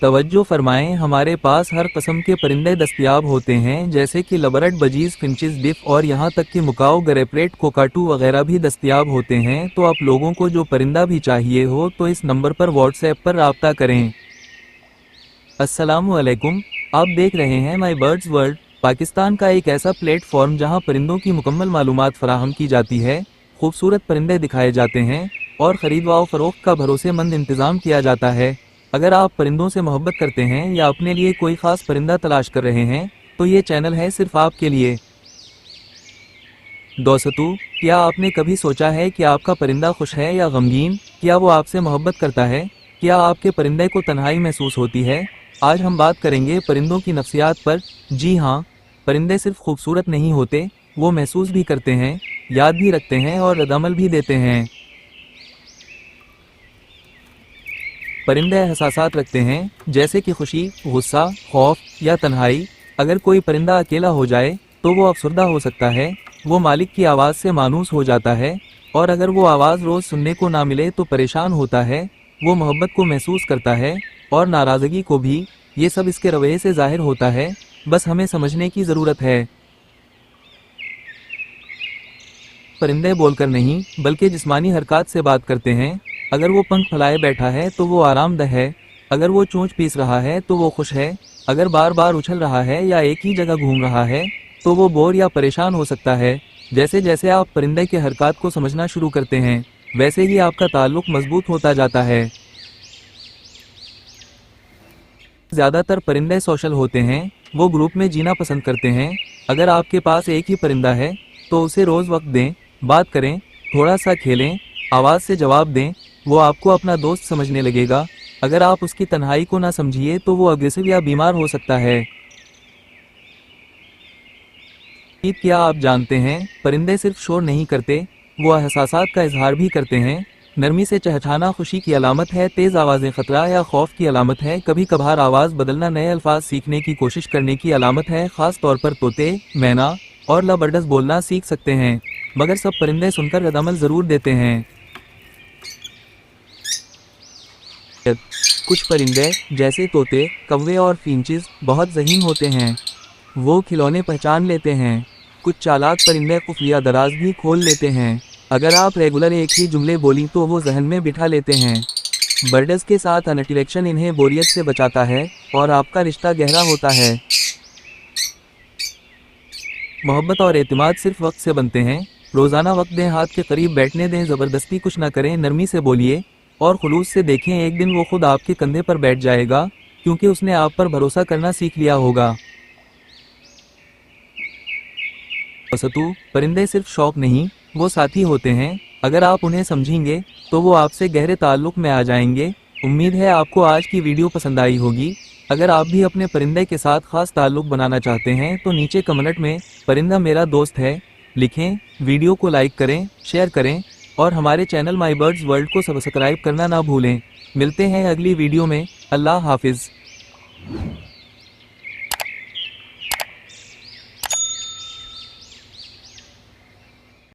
तवज्जो फरमाएं, हमारे पास हर किस्म के परिंदे दस्तयाब होते हैं, जैसे कि लबरट, बजीज, फिंचिस, डिफ और यहाँ तक कि मुकाओ, गरेप्रेट, कोकाटू वगैरह भी दस्तयाब होते हैं। तो आप लोगों को जो परिंदा भी चाहिए हो तो इस नंबर पर व्हाट्सएप पर राब्ता करें। अस्सलामुअलैकुम, आप देख रहे हैं माई बर्ड्स वर्ल्ड, पाकिस्तान का एक ऐसा प्लेटफॉर्म जहां परिंदों की मुकम्मल मालूमात फराहम की जाती है, खूबसूरत परिंदे दिखाए जाते हैं और ख़रीद व फरोख्त का भरोसेमंद इंतज़ाम किया जाता है। अगर आप परिंदों से मोहब्बत करते हैं या अपने लिए कोई ख़ास परिंदा तलाश कर रहे हैं तो ये चैनल है सिर्फ आपके लिए। दोस्तों, क्या आपने कभी सोचा है कि आपका परिंदा खुश है या गमगीन? क्या वो आपसे मोहब्बत करता है? क्या आपके परिंदे को तन्हाई महसूस होती है? आज हम बात करेंगे परिंदों की नफ्सियात पर। जी हाँ, परिंदे सिर्फ खूबसूरत नहीं होते, वो महसूस भी करते हैं, याद भी रखते हैं और रद्दअमल भी देते हैं। परिंदे एहसासात रखते हैं, जैसे कि खुशी, गुस्सा, खौफ या तन्हाई। अगर कोई परिंदा अकेला हो जाए तो वो अफसरदा हो सकता है, वो मालिक की आवाज़ से मानूस हो जाता है, और अगर वो आवाज़ रोज़ सुनने को ना मिले तो परेशान होता है। वो मोहब्बत को महसूस करता है और नाराज़गी को भी। ये सब इसके रवैये से ज़ाहिर होता है, बस हमें समझने की ज़रूरत है। परिंदे बोलकर नहीं बल्कि जिस्मानी हरकत से बात करते हैं। अगर वो पंख फैलाए बैठा है तो वो आरामदह है, अगर वो चोंच पीस रहा है तो वो खुश है, अगर बार बार उछल रहा है या एक ही जगह घूम रहा है तो वो बोर या परेशान हो सकता है। जैसे जैसे आप परिंदे के हरकत को समझना शुरू करते हैं, वैसे ही आपका ताल्लुक मजबूत होता जाता है। ज़्यादातर परिंदे सोशल होते हैं, वो ग्रुप में जीना पसंद करते हैं। अगर आपके पास एक ही परिंदा है तो उसे रोज़ वक्त दें, बात करें, थोड़ा सा खेलें, आवाज़ से जवाब दें, वो आपको अपना दोस्त समझने लगेगा। अगर आप उसकी तन्हाई को ना समझिए तो वो अग्रेसिव या बीमार हो सकता है। क्या आप जानते हैं, परिंदे सिर्फ शोर नहीं करते, वो एहसासात का इजहार भी करते हैं। नरमी से चहचहाना खुशी की अलामत है, तेज़ आवाज़ें खतरा या खौफ की अलामत है, कभी कभार आवाज़ बदलना नए अल्फाज सीखने की कोशिश करने की अलामत है। ख़ास तौर पर तोते, मैना और लबर्ड्स बोलना सीख सकते हैं, मगर सब परिंदे सुनकर रद्दअमल ज़रूर देते हैं। कुछ परिंदे जैसे तोते, कौवे और फिंचिस बहुत ज़हीन होते हैं, वो खिलौने पहचान लेते हैं। कुछ चालाक परिंदे खुफिया दराज भी खोल लेते हैं, अगर आप रेगुलर एक ही जुमले बोली तो वो जहन में बिठा लेते हैं। बर्ड्स के साथ इंटरेक्शन इन्हें बोरियत से बचाता है और आपका रिश्ता गहरा होता है। मोहब्बत और एतमाद सिर्फ वक्त से बनते हैं। रोज़ाना वक्त दें, हाथ के करीब बैठने दें, ज़बरदस्ती कुछ ना करें, नरमी से बोलिए और खुलूस से देखें। एक दिन वो खुद आपके कंधे पर बैठ जाएगा, क्योंकि उसने आप पर भरोसा करना सीख लिया होगा। परिंदे सिर्फ शौक नहीं, वो साथी होते हैं। अगर आप उन्हें समझेंगे तो वो आपसे गहरे ताल्लुक में आ जाएंगे। उम्मीद है आपको आज की वीडियो पसंद आई होगी। अगर आप भी अपने परिंदे के साथ खास ताल्लुक बनाना चाहते हैं तो नीचे कमेंट में परिंदा मेरा दोस्त है लिखें। वीडियो को लाइक करें, शेयर करें और हमारे चैनल माई बर्ड्स वर्ल्ड को सब्सक्राइब करना ना भूलें। मिलते हैं अगली वीडियो में। अल्लाह हाफिज़।